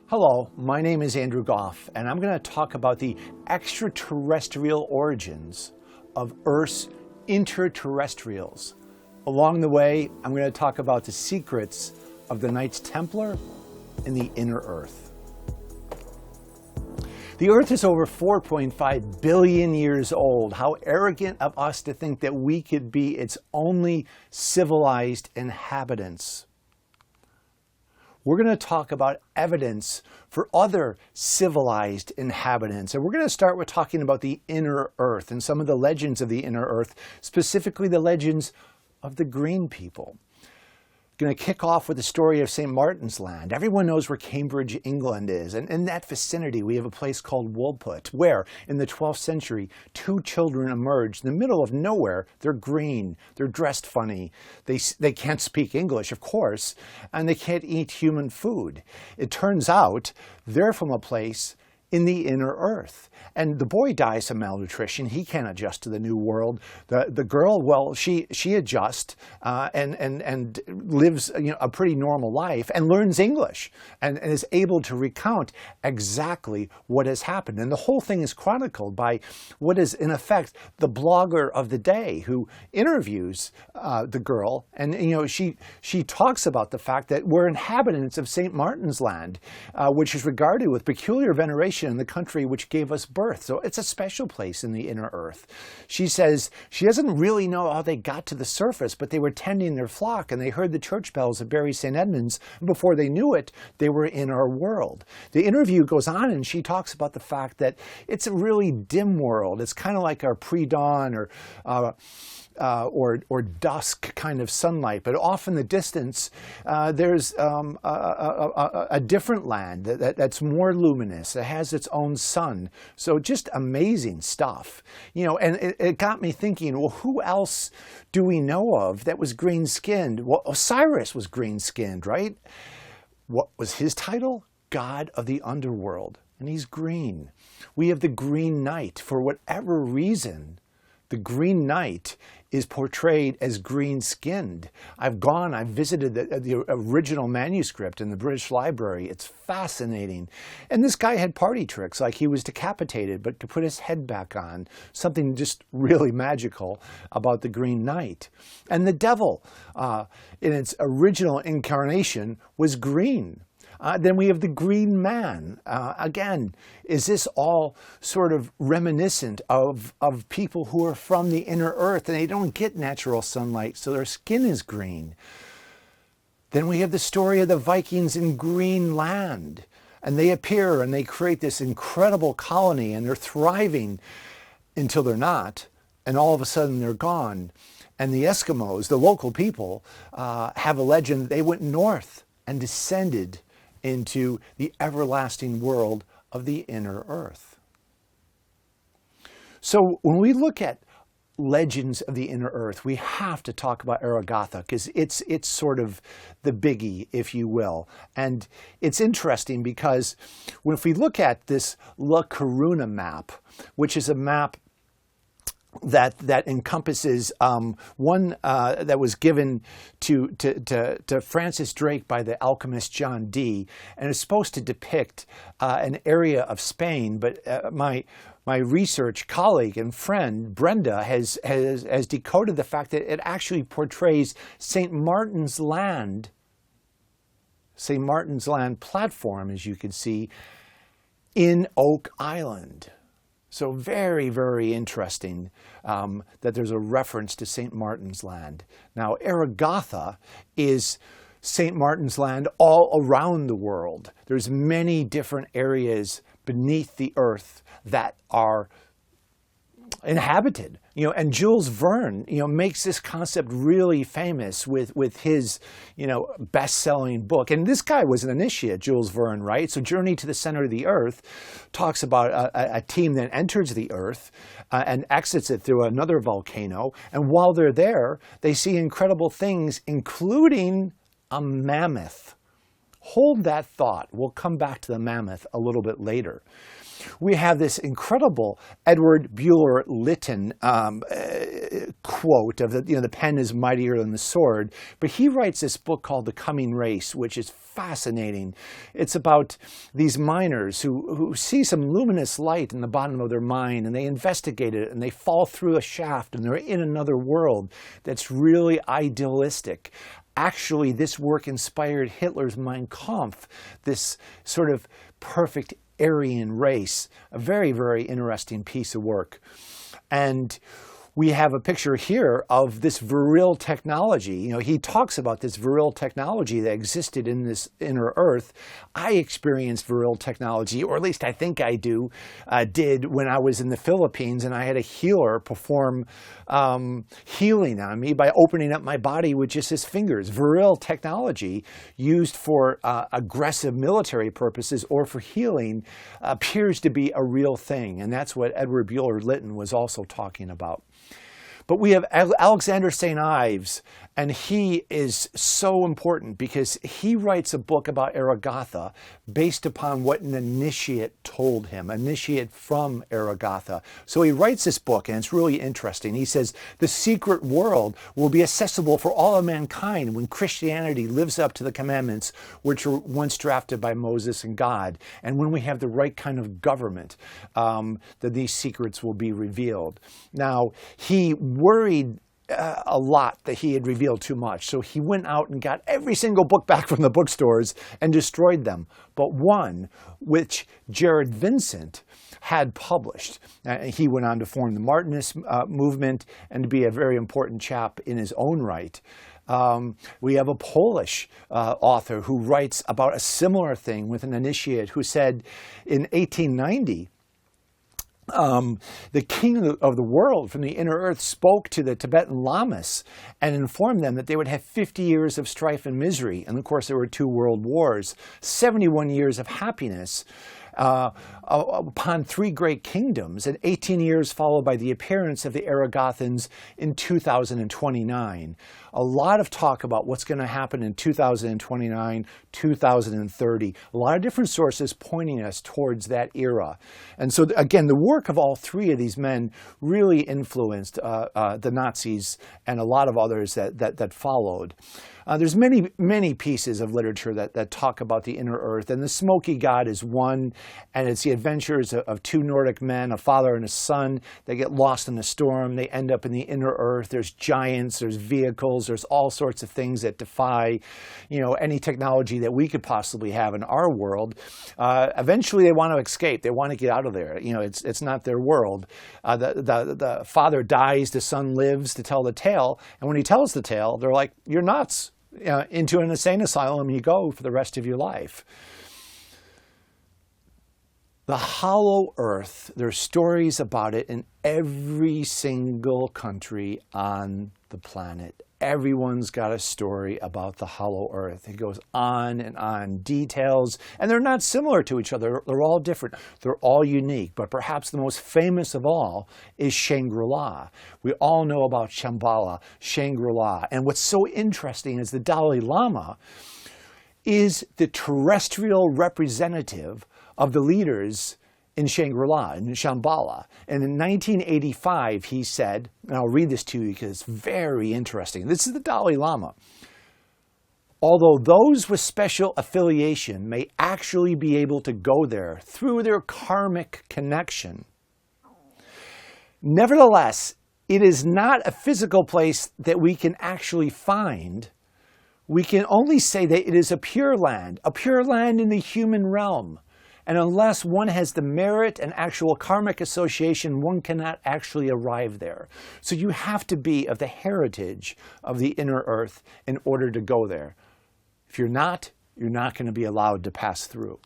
Hello, my name is Andrew Gough, and I'm going to talk about the extraterrestrial origins of Earth's interterrestrials. Along the way, I'm going to talk about the secrets of the Knights Templar and the inner Earth. The Earth is over 4.5 billion years old. How arrogant of us to think that we could be its only civilized inhabitants. We're going to talk about evidence for other civilized inhabitants. And we're going to start with talking about the inner Earth and some of the legends of the inner Earth, specifically the legends of the green people. Going to kick off with the story of St. Martin's Land. Everyone knows where Cambridge, England is. And in that vicinity, we have a place called Woolpit, where in the 12th century, two children emerged in the middle of nowhere. They're green. They're dressed funny. They can't speak English, of course, and they can't eat human food. It turns out they're from a place in the inner Earth. And the boy dies of malnutrition. He can't adjust to the new world. The girl, well, she adjusts and lives a pretty normal life and learns English and is able to recount exactly what has happened. And the whole thing is chronicled by what is, in effect, the blogger of the day who interviews the girl. And she talks about the fact that we're inhabitants of St. Martin's Land, which is regarded with peculiar veneration in the country which gave us birth. So it's a special place in the inner Earth. She says she doesn't really know how they got to the surface, but they were tending their flock and they heard the church bells of Bury St. Edmunds. And before they knew it, they were in our world. The interview goes on and she talks about the fact that it's a really dim world. It's kind of like our pre-dawn or dusk kind of sunlight, but off in the distance there's a different land that's more luminous. It has its own sun. So just amazing stuff, and it got me thinking, well, who else do we know of that was green-skinned? Well, Osiris was green-skinned, right? What was his title? God of the underworld, and he's green. We have the Green Knight. For whatever reason, the Green Knight is portrayed as green-skinned. I've visited the original manuscript in the British Library. It's fascinating. And this guy had party tricks, like he was decapitated, but to put his head back on. Something just really magical about the Green Knight. And the devil, in its original incarnation, was green. Then we have the Green Man. Again, is this all sort of reminiscent of people who are from the inner Earth and they don't get natural sunlight, so their skin is green? Then we have the story of the Vikings in Greenland. And they appear and they create this incredible colony and they're thriving until they're not. And all of a sudden they're gone. And the Eskimos, the local people, have a legend that they went north and descended into the everlasting world of the inner Earth. So when we look at legends of the inner Earth, we have to talk about Aratgatha because it's sort of the biggie, if you will. And it's interesting because if we look at this La Coruna map, which is a map that encompasses one that was given to Francis Drake by the alchemist John Dee, and is supposed to depict an area of Spain. But my research colleague and friend Brenda has decoded the fact that it actually portrays St. Martin's Land platform, as you can see, in Oak Island. So very, very interesting that there's a reference to St. Martin's Land. Now, Aratgatha is St. Martin's Land all around the world. There's many different areas beneath the earth that are inhabited. And Jules Verne, makes this concept really famous with his, best-selling book. And this guy was an initiate, Jules Verne, right? So Journey to the Center of the Earth talks about a team that enters the Earth and exits it through another volcano. And while they're there, they see incredible things, including a mammoth. Hold that thought. We'll come back to the mammoth a little bit later. We have this incredible Edward Buller Lytton quote of the pen is mightier than the sword, but he writes this book called The Coming Race, which is fascinating. It's about these miners who see some luminous light in the bottom of their mine, and they investigate it, and they fall through a shaft, and they're in another world that's really idealistic. Actually, this work inspired Hitler's Mein Kampf, this sort of perfect Aryan race. A very, very interesting piece of work. And we have a picture here of this virile technology. He talks about this virile technology that existed in this inner Earth. I experienced virile technology, or at least I think I did when I was in the Philippines, and I had a healer perform healing on me by opening up my body with just his fingers. Virile technology used for aggressive military purposes or for healing appears to be a real thing, and that's what Edward Buller Lytton was also talking about. But we have Alexander St. Ives, and he is so important because he writes a book about Aragatha based upon what an initiate told him, initiate from Aragatha. So he writes this book, and it's really interesting. He says, the secret world will be accessible for all of mankind when Christianity lives up to the commandments which were once drafted by Moses and God, and when we have the right kind of government, that these secrets will be revealed. Now, he worried a lot that he had revealed too much. So he went out and got every single book back from the bookstores and destroyed them. But one, which Jared Vincent had published. He went on to form the Martinist movement and to be a very important chap in his own right. We have a Polish author who writes about a similar thing with an initiate who said in 1890, the king of the world from the inner earth spoke to the Tibetan lamas and informed them that they would have 50 years of strife and misery. And of course, there were 2 world wars, 71 years of happiness upon 3 great kingdoms, and 18 years followed by the appearance of the Aragathans in 2029. A lot of talk about what's going to happen in 2029, 2030. A lot of different sources pointing us towards that era. And so, again, the work of all 3 of these men really influenced the Nazis and a lot of others that followed. There's many pieces of literature that talk about the inner earth, and the Smoky God is one, and it's the adventures of 2 Nordic men, a father and a son. They get lost in a storm. They end up in the inner earth. There's giants, there's vehicles, there's all sorts of things that defy, any technology that we could possibly have in our world. Eventually, they want to escape. They want to get out of there. It's not their world. The father dies, the son lives to tell the tale, and when he tells the tale, they're like, "You're nuts." Into an insane asylum you go for the rest of your life. The hollow earth, there's stories about it in every single country on the planet. Everyone's got a story about the hollow earth. It goes on and on, details, and they're not similar to each other. They're all different. They're all unique, but perhaps the most famous of all is Shangri-La. We all know about Shambhala, Shangri-La, and what's so interesting is the Dalai Lama is the terrestrial representative of the leaders in Shangri-La, in Shambhala. And in 1985, he said, and I'll read this to you because it's very interesting. This is the Dalai Lama. Although those with special affiliation may actually be able to go there through their karmic connection, nevertheless, it is not a physical place that we can actually find. We can only say that it is a pure land in the human realm. And unless one has the merit and actual karmic association, one cannot actually arrive there. So you have to be of the heritage of the inner earth in order to go there. If you're not going to be allowed to pass through.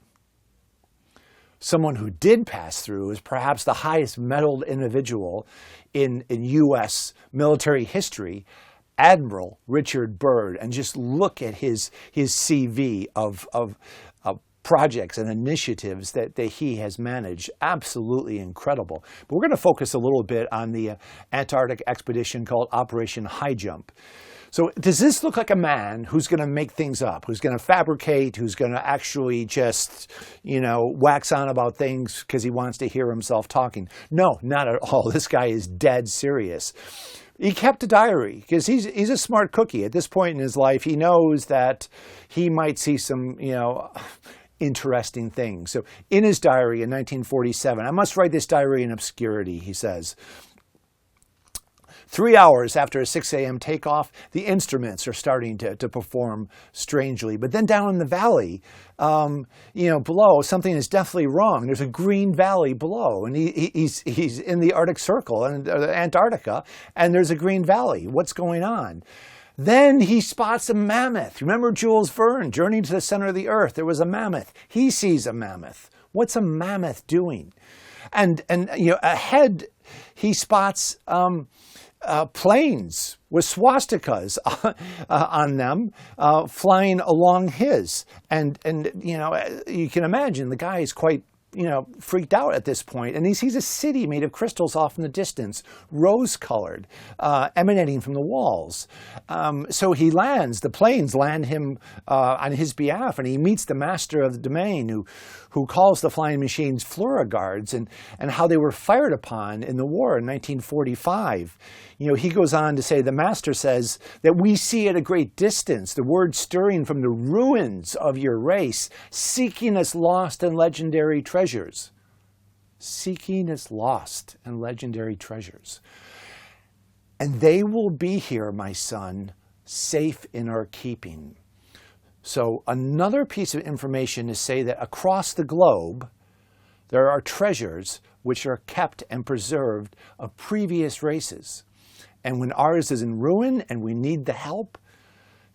Someone who did pass through is perhaps the highest medaled individual in U.S. military history, Admiral Richard Byrd. And just look at his CV of projects and initiatives that he has managed. Absolutely incredible. But we're going to focus a little bit on the Antarctic expedition called Operation Highjump. So does this look like a man who's going to make things up, who's going to fabricate, who's going to actually just, wax on about things because he wants to hear himself talking? No, not at all. This guy is dead serious. He kept a diary because he's a smart cookie. At this point in his life, he knows that he might see some, interesting things. So in his diary in 1947, I must write this diary in obscurity, he says. 3 hours after a 6 a.m. takeoff, the instruments are starting to perform strangely. But then down in the valley, below, something is definitely wrong. There's a green valley below, and he's in the Arctic Circle, and Antarctica, and there's a green valley. What's going on? Then he spots a mammoth. Remember Jules Verne, Journey to the Center of the Earth? There was a mammoth. He sees a mammoth. What's a mammoth doing? And ahead, he spots planes with swastikas on them flying along his. And you can imagine the guy is quite freaked out at this point. And he sees a city made of crystals off in the distance, rose-colored, emanating from the walls. So he lands, the planes land him on his behalf, and he meets the master of the domain who calls the flying machines Flora Guards and how they were fired upon in the war in 1945. He goes on to say, the master says that we see at a great distance the word stirring from the ruins of your race, seeking its lost and legendary treasures. Seeking its lost and legendary treasures. And they will be here, my son, safe in our keeping. So another piece of information is say that across the globe, there are treasures which are kept and preserved of previous races. And when ours is in ruin and we need the help,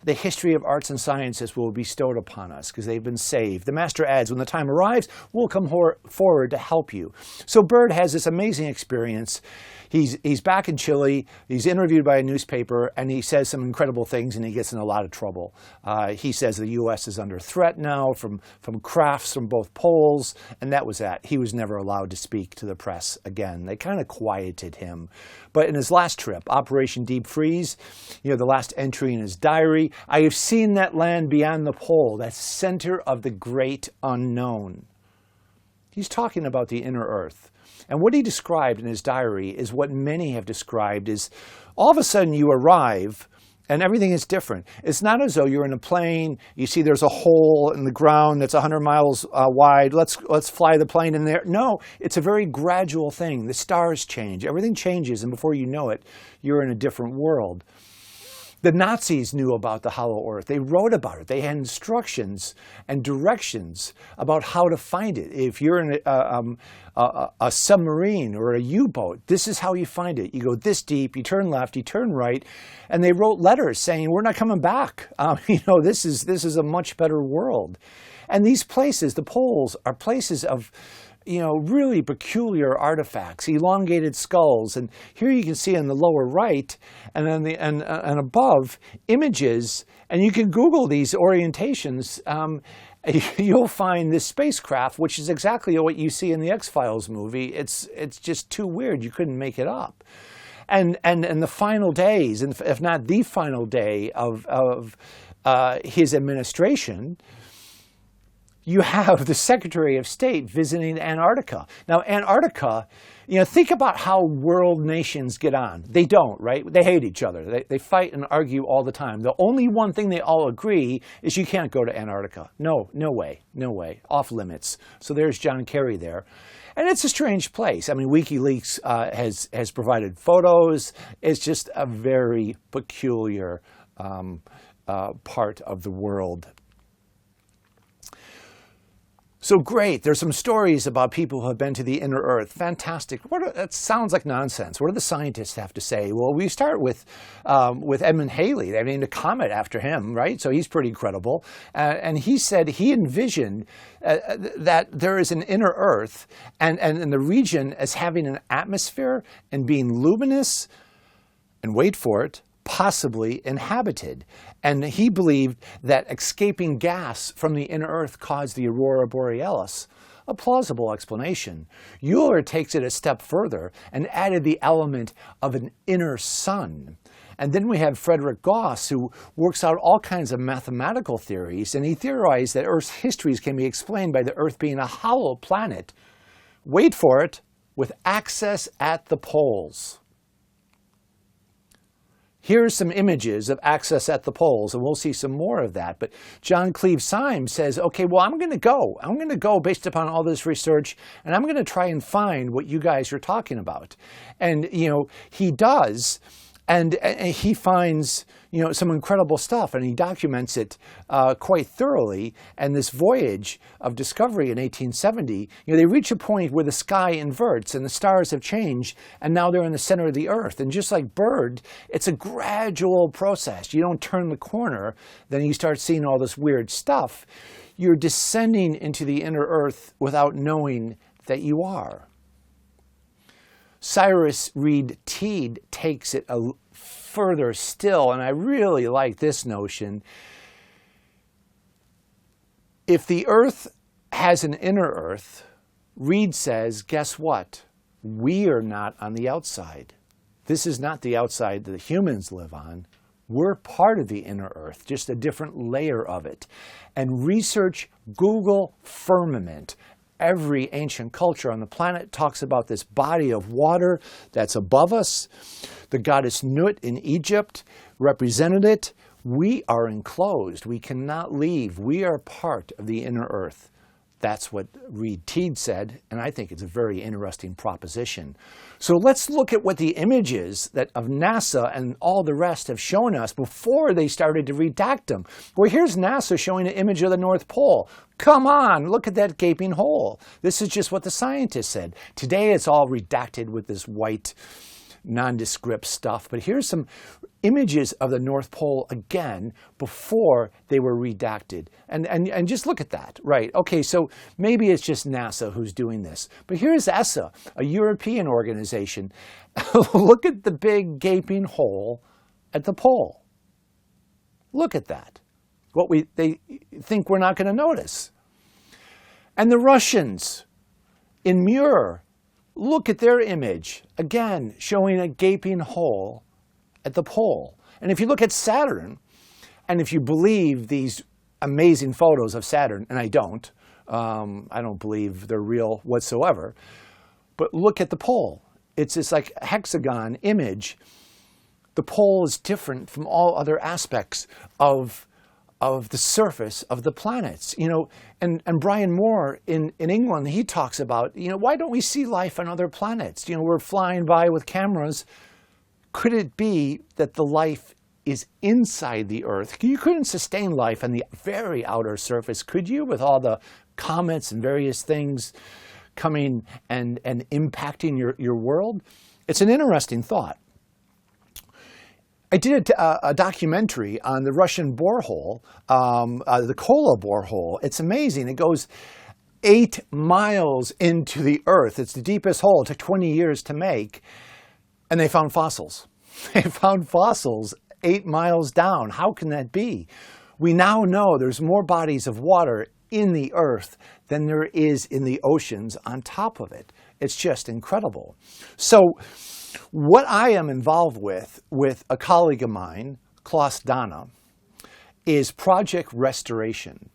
the history of arts and sciences will be bestowed upon us because they've been saved. The master adds, when the time arrives, we'll come forward to help you. So Byrd has this amazing experience. He's back in Chile. He's interviewed by a newspaper, and he says some incredible things, and he gets in a lot of trouble. He says the U.S. is under threat now from crafts from both poles, and that was that. He was never allowed to speak to the press again. They kind of quieted him. But in his last trip, Operation Deep Freeze, the last entry in his diary, I have seen that land beyond the pole, that center of the great unknown. He's talking about the inner earth. And what he described in his diary is what many have described is all of a sudden you arrive and everything is different. It's not as though you're in a plane, you see there's a hole in the ground that's 100 miles wide, let's fly the plane in there. No, it's a very gradual thing. The stars change, everything changes, and before you know it, you're in a different world. The Nazis knew about the hollow earth. They wrote about it. They had instructions and directions about how to find it. If you're in a submarine or a U-boat, this is how you find it. You go this deep, you turn left, you turn right, and they wrote letters saying, we're not coming back. This is a much better world. And these places, the poles, are places of really peculiar artifacts, elongated skulls. And here you can see in the lower right and and above images, and you can Google these orientations. You'll find this spacecraft, which is exactly what you see in the X-Files movie. It's just too weird. You couldn't make it up. And the final days, if not the final day of his administration, you have the Secretary of State visiting Antarctica. Now, Antarctica, think about how world nations get on. They don't, right? They hate each other. They fight and argue all the time. The only one thing they all agree is you can't go to Antarctica. No way, off limits. So there's John Kerry there. And it's a strange place. I mean, WikiLeaks has provided photos. It's just a very peculiar part of the world. So great, there's some stories about people who have been to the inner earth. Fantastic. That sounds like nonsense. What do the scientists have to say? Well, we start with Edmund Halley. They named a comet after him, right? So he's pretty credible. And he said he envisioned that there is an inner earth and the region as having an atmosphere and being luminous, and wait for it, possibly inhabited. And he believed that escaping gas from the inner Earth caused the aurora borealis. A plausible explanation. Euler takes it a step further and added the element of an inner sun. And then we have Frederick Gauss, who works out all kinds of mathematical theories, and he theorized that Earth's histories can be explained by the Earth being a hollow planet. Wait for it, with access at the poles. Here's some images of access at the poles, and we'll see some more of that. But John Cleve Symes says, okay, well, I'm going to go. I'm going to go based upon all this research, and I'm going to try and find what you guys are talking about. And, he does. And he finds, some incredible stuff, and he documents it quite thoroughly. And this voyage of discovery in 1870, they reach a point where the sky inverts and the stars have changed, and now they're in the center of the Earth. And just like Byrd, it's a gradual process. You don't turn the corner, then you start seeing all this weird stuff. You're descending into the inner Earth without knowing that you are. Cyrus Reed Teed takes it a further still, and I really like this notion. If the Earth has an inner Earth, Reed says, guess what? We are not on the outside. This is not the outside that the humans live on. We're part of the inner Earth, just a different layer of it. And research Google firmament. Every ancient culture on the planet talks about this body of water that's above us. The goddess Nut in Egypt represented it. We are enclosed. We cannot leave. We are part of the inner Earth. That's what Reed Teed said, and I think it's a very interesting proposition. So let's look at what the images that of NASA and all the rest have shown us before they started to redact them. Well, here's NASA showing an image of the North Pole. Come on, look at that gaping hole. This is just what the scientists said. Today it's all redacted with this white nondescript stuff, but here's some images of the North Pole again before they were redacted. And just look at that, right? Okay, so maybe it's just NASA who's doing this. But here's ESA, a European organization. Look at the big gaping hole at the pole. Look at that. They think we're not going to notice. And the Russians in Mir, look at their image, again, showing a gaping hole at the pole. And if you look at Saturn, and if you believe these amazing photos of Saturn, and I don't believe they're real whatsoever, but look at the pole. It's this like hexagon image. The pole is different from all other aspects of the surface of the planets, and Brian Moore in England, he talks about, why don't we see life on other planets? We're flying by with cameras. Could it be that the life is inside the Earth? You couldn't sustain life on the very outer surface, could you, with all the comets and various things coming and impacting your world? It's an interesting thought. I did a documentary on the Russian borehole, the Kola borehole. It's amazing. It goes 8 miles into the Earth. It's the deepest hole. It took 20 years to make. And they found fossils. They found fossils 8 miles down. How can that be? We now know there's more bodies of water in the Earth than there is in the oceans on top of it. It's just incredible. So what I am involved with a colleague of mine, Klaus Dana, is Project Restoration.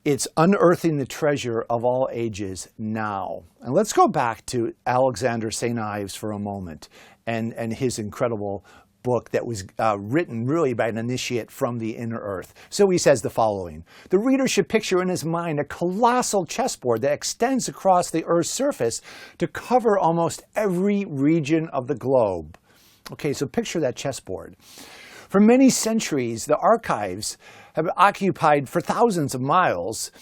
It's unearthing the treasure of all ages now. And let's go back to Alexander St. Ives for a moment and his incredible book that was written really by an initiate from the inner Earth. So he says the following: the reader should picture in his mind a colossal chessboard that extends across the Earth's surface to cover almost every region of the globe. Okay, so picture that chessboard. For many centuries, the archives have occupied for thousands of miles.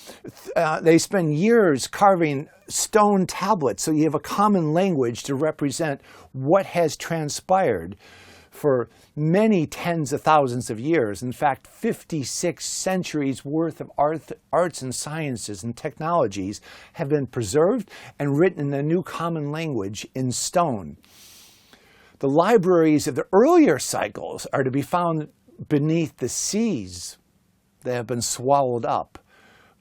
They spend years carving stone tablets, so you have a common language to represent what has transpired for many tens of thousands of years. In fact, 56 centuries worth of arts and sciences and technologies have been preserved and written in a new common language in stone. The libraries of the earlier cycles are to be found beneath the seas that have been swallowed up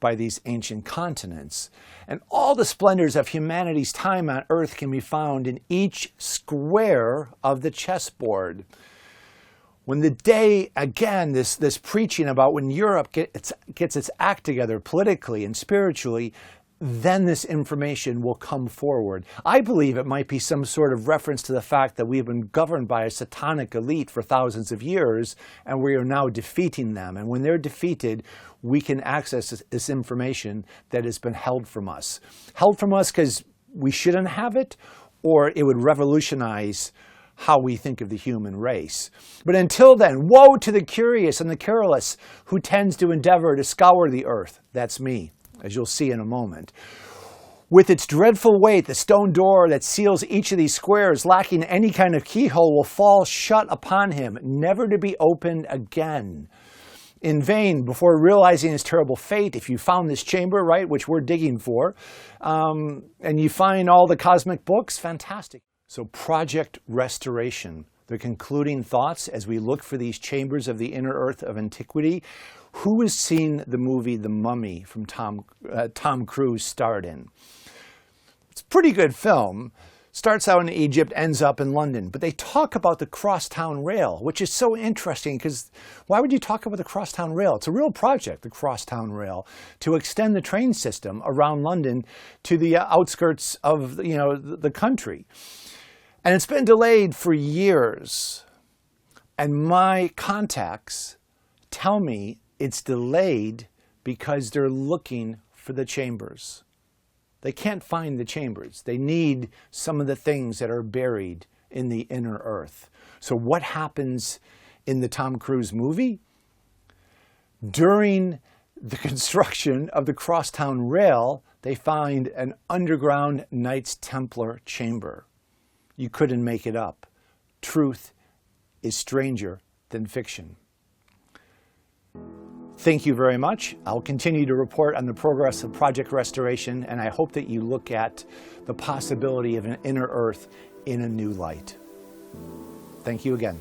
by these ancient continents. And all the splendors of humanity's time on Earth can be found in each square of the chessboard. When the day, again, this preaching about when Europe gets its act together politically and spiritually, then this information will come forward. I believe it might be some sort of reference to the fact that we've been governed by a satanic elite for thousands of years, and we are now defeating them. And when they're defeated, we can access this information that has been held from us. Held from us because we shouldn't have it, or it would revolutionize how we think of the human race. But until then, woe to the curious and the careless who tends to endeavor to scour the earth. That's me, as you'll see in a moment. With its dreadful weight, the stone door that seals each of these squares, lacking any kind of keyhole, will fall shut upon him, never to be opened again. In vain, before realizing his terrible fate, if you found this chamber, right, which we're digging for, and you find all the cosmic books, fantastic. So Project Restoration, the concluding thoughts as we look for these chambers of the inner earth of antiquity. Who has seen the movie The Mummy from Tom Cruise starred in? It's a pretty good film. Starts out in Egypt, ends up in London. But they talk about the crosstown rail, which is so interesting because why would you talk about the crosstown rail? It's a real project, the crosstown rail, to extend the train system around London to the outskirts of the country. And it's been delayed for years. And my contacts tell me it's delayed because they're looking for the chambers. They can't find the chambers. They need some of the things that are buried in the inner earth. So what happens in the Tom Cruise movie? During the construction of the crosstown rail, they find an underground Knights Templar chamber. You couldn't make it up. Truth is stranger than fiction. Thank you very much. I'll continue to report on the progress of Project Restoration, and I hope that you look at the possibility of an inner earth in a new light. Thank you again.